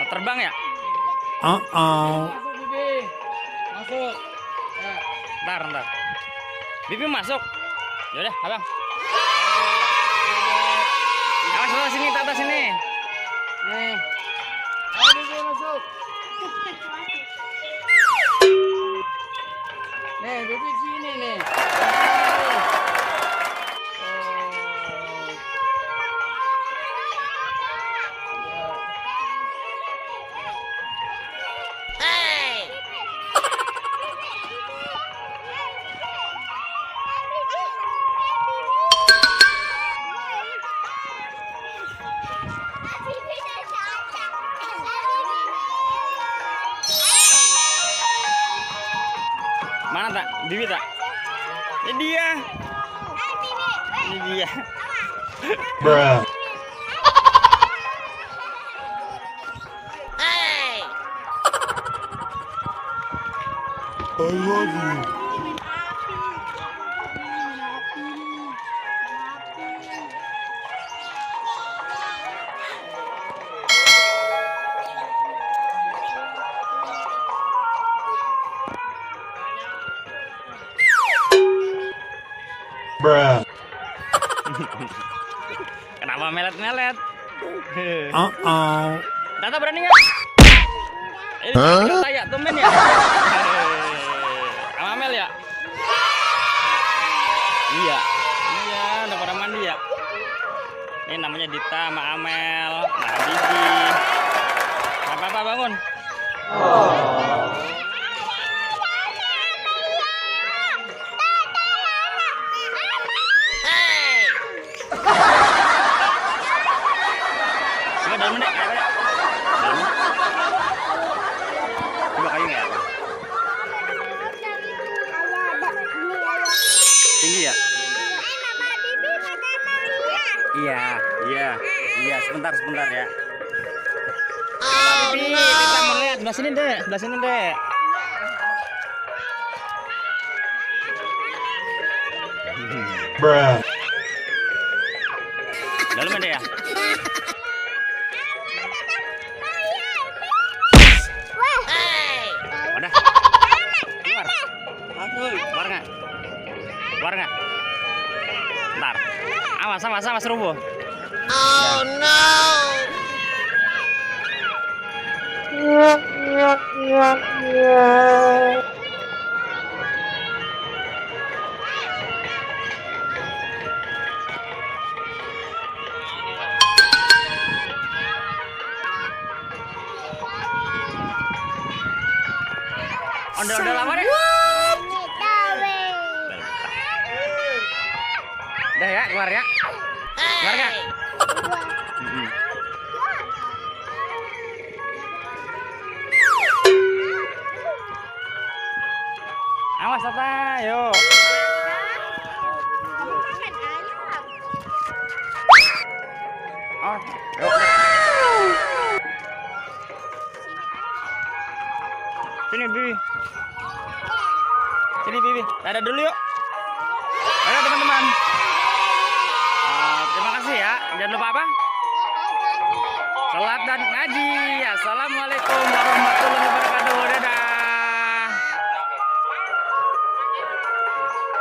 Mau terbang ya? Masuk Bibi. Masuk. Ya. Ntar. Bibi masuk. Yaudah, abang. Awas atas sini, atas sini. Nih. Ayo Bibi masuk. Nih, Bibi sini nih. Mana tak? Bibi tak? Ini dia. Ini dia. Bruh. I love you. Bruh. Kenapa melet-melet? Tata berani nggak? Kayak tumben ya? Sama Amel ya? Iya, udah pada mandi ya. Ini namanya Dita sama Amel, nah Bibi. Apa bangun? Coba dalam dek, dalam. Coba kayu nggak? Tinggi ya? Iya, sebentar ya. Oh, Bibi, kita mau lihat sebelah sini deh. Bruh. Dalam ada ya? Udah. Keluar nggak? Ntar. Awas rubuh. Oh no. Ondel-ondel apa deh? Udah ya, keluar ya. Keluar nggak? Awas Tata, yuk. Oh, yuk. Sini Bibi. Dadah dulu yuk. Dadah teman-teman. Terima kasih ya. Jangan lupa apa? Salat dan ngaji. Assalamualaikum.